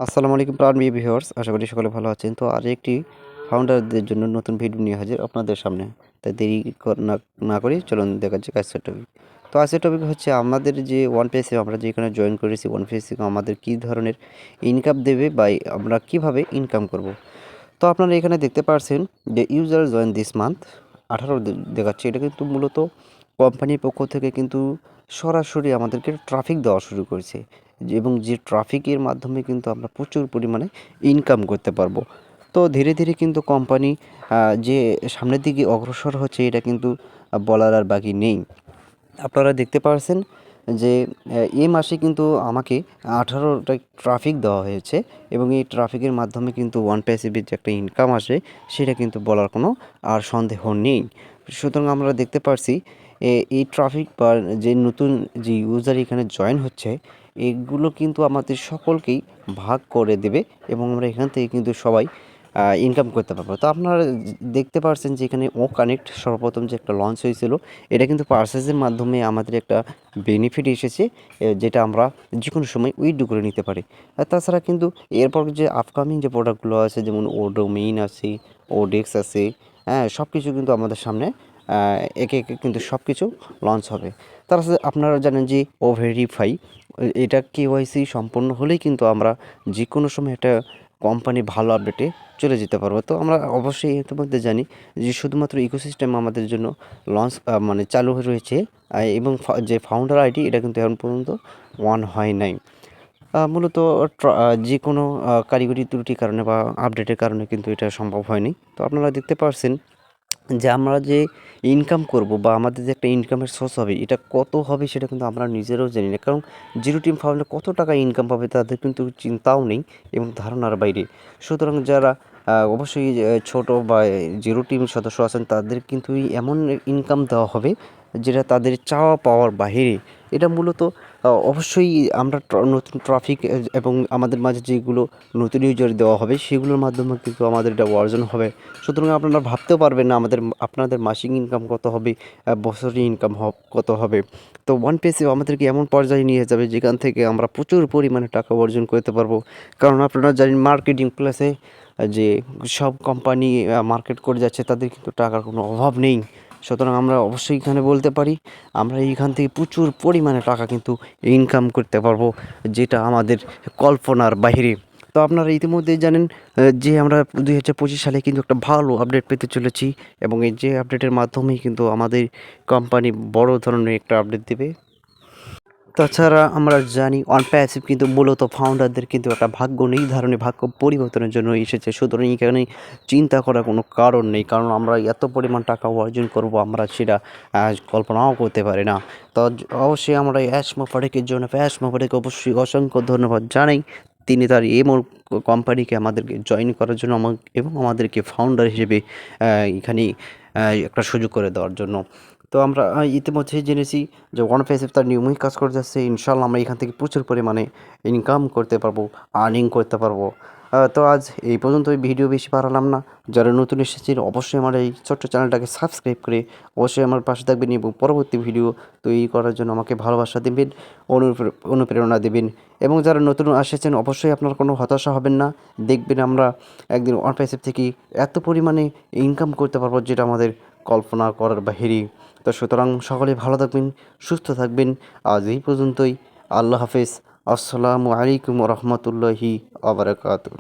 আসসালামু আলাইকুম প্রাণপ্রিয় ভিউয়ার্স, আশা করি সকলে ভালো আছেন। তো আজ একটি ফাউন্ডারদের জন্য নতুন ভিডিও নিয়ে হাজির আপনাদের সামনে। তাই দেরি না করে চলুন দেখা যাক আজকের টপিক। তো আজকের টপিক হচ্ছে আমাদের যে ওয়ান পেজে আমরা যেখানে জয়েন করেছি, ওয়ান পেজ থেকে আমাদের কী ধরনের ইনকাম দেবে বা আমরা কিভাবে ইনকাম করব। তো আপনারা এখানে দেখতে পাচ্ছেন যে ইউজার জয়েন দিস মান্থ 18 দেখাচ্ছে। এটা কিন্তু মূলত কোম্পানির পক্ষ থেকে কিন্তু সরাসরি আমাদেরকে ট্রাফিক দেওয়া শুরু করেছে, এবং যে ট্রাফিকের মাধ্যমে কিন্তু আমরা প্রচুর পরিমাণে ইনকাম করতে পারবো। তো ধীরে ধীরে কিন্তু কোম্পানি যে সামনের দিকে অগ্রসর হচ্ছে, এটা কিন্তু বলার আর বাকি নেই। আপনারা দেখতে পাচ্ছেন যে এই মাসে কিন্তু আমাকে 18টা ট্রাফিক দেওয়া হয়েছে, এবং এই ট্রাফিকের মাধ্যমে কিন্তু ওয়ান প্যাসিভের যে একটা ইনকাম আসে, সেটা কিন্তু বলার কোনো আর সন্দেহ নেই। সুতরাং আমরা দেখতে পারছি এই ট্রাফিক বা যে নতুন যে ইউজার এখানে জয়েন হচ্ছে, এগুলো কিন্তু আমাদের সকলকেই ভাগ করে দেবে, এবং আমরা এখান থেকে কিন্তু সবাই ইনকাম করতে পারবো। তো আপনারা দেখতে পাচ্ছেন যে এখানে ও কানেক্ট সর্বপ্রথম যে একটা লঞ্চ হয়েছিল, এটা কিন্তু পার্সেসের মাধ্যমে আমাদের একটা বেনিফিট এসেছে, যেটা আমরা যে কোনো সময় উইথড্র করে নিতে পারি। আর তাছাড়া কিন্তু এরপর যে আপকামিং যে প্রোডাক্টগুলো আছে, যেমন ও ডোমেইন আছে, ও ডেক্স আছে, হ্যাঁ, সব কিছু কিন্তু আমাদের সামনে একে একে কিন্তু সব কিছু লঞ্চ হবে। তার সাথে আপনারা জানেন যে ও ভেরিফাই, এটা কেওয়াইসি সম্পন্ন হলেই কিন্তু আমরা যে কোনো সময় একটা কোম্পানি ভালো আপডেটে চলে যেতে পারবো। তো আমরা অবশ্যই ইতিমধ্যে জানি যে শুধুমাত্র ইকোসিস্টেম আমাদের জন্য লঞ্চ মানে চালু হয়ে রয়েছে, এবং যে ফাউন্ডার আইডি এটা কিন্তু এখন পর্যন্ত ওয়ান হয় নাই। মূলত যে কোনো কারিগরি ত্রুটির কারণে বা আপডেটের কারণে কিন্তু এটা সম্ভব হয়নি। তো আপনারা দেখতে পারছেন যে আমরা যে ইনকাম করব বা আমাদের যে একটা ইনকামের সোর্স হবে, এটা কত হবে সেটা কিন্তু আমরা নিজেরাও জানি না। কারণ জিরো টিম ফাউন্ডার কত টাকা ইনকাম পাবে তাদের কিন্তু চিন্তাও নেই, এবং ধারণার বাইরে। সুতরাং যারা অবশ্যই ছোট বা জিরো টিম সদস্য আছেন, তাদের কিন্তু এমন ইনকাম দেওয়া হবে যেটা তাদের চাওয়া পাওয়ার বাহিরে। এটা মূলত অবশ্যই আমরা নতুন ট্রাফিক এবং আমাদের মাঝে যেগুলো নতুন ইউজার দেওয়া হবে, সেগুলোর মাধ্যমে কিন্তু আমাদের এটা অর্জন হবে। সুতরাং আপনারা ভাবতেও পারবেন না আপনাদের মাসিক ইনকাম কত হবে, বছরে ইনকাম কত হবে। তো ওয়ান পেজে আমাদেরকে এমন পর্যায়ে নিয়ে যাবে যেখান থেকে আমরা প্রচুর পরিমাণে টাকা অর্জন করতে পারবো। কারণ আপনারা জানেন মার্কেটিং প্লেসে যে সব কোম্পানি মার্কেট করে যাচ্ছে, তাদের কিন্তু টাকার কোনো অভাব নেই। সুতরাং আমরা অবশ্যই এখানে বলতে পারি আমরা এইখান থেকে প্রচুর পরিমাণে টাকা কিন্তু ইনকাম করতে পারবো, যেটা আমাদের কল্পনার বাইরে। তো আপনারা ইতিমধ্যেই জানেন যে আমরা 2025 সালে কিন্তু একটা ভালো আপডেট পেতে চলেছি, এবং এই যে আপডেটের মাধ্যমেই কিন্তু আমাদের কোম্পানি বড় ধরনের একটা আপডেট দেবে। তাছাড়া আমরা জানি অন প্যাসিভ কিন্তু মূলত ফাউন্ডারদের কিন্তু একটা ভাগ্য নির্ধারণী, ভাগ্য পরিবর্তনের জন্য এসেছে। সুতরাং এখানে চিন্তা করার কোনো কারণ নেই, কারণ আমরা এত পরিমাণ টাকা অর্জন করব আমরা সেটা কল্পনাও করতে পারি না। তো অবশ্যই আমরা অ্যাশ মোবারকের জন্য অ্যাশ মোবারককে অবশ্যই অসংখ্য ধন্যবাদ জানাই। তিনি তার এমন কোম্পানিকে আমাদেরকে জয়েন করার জন্য এবং আমাদেরকে ফাউন্ডার হিসেবে এখানে একটা সুযোগ করে দেওয়ার জন্য। তো আমরা ইতিমধ্যেই জেনেছি যে ওয়ান পেসিভ তার নিয়মিত কাজ করে যাচ্ছে। ইনশাল্লাহ আমরা এখান থেকে প্রচুর পরিমাণে ইনকাম করতে পারবো, আর্নিং করতে পারবো। তো আজ এই পর্যন্তই, ভিডিও বেশি বাড়ালাম না। যারা নতুন এসেছেন অবশ্যই আমার এই ছোট্ট চ্যানেলটাকে সাবস্ক্রাইব করে অবশ্যই আমার পাশে থাকবেন, এবং পরবর্তী ভিডিও তৈরি করার জন্য আমাকে ভালোবাসা দেবেন, অনুপ্রেরণা দেবেন। এবং যারা নতুন এসেছেন অবশ্যই আপনার কোনো হতাশা হবেন না। দেখবেন আমরা একদিন ওয়ান পেসিভ থেকে এত পরিমাণে ইনকাম করতে পারবো যেটা আমাদের কল্পনা করার বাহিরে। তো সুতরাং সকলে ভালো থাকবেন, সুস্থ থাকবেন। আজ এই পর্যন্তই। আল্লাহ হাফেজ। আসসালামু আলাইকুম রহমতুল্লাহি আবরাকাতুহু।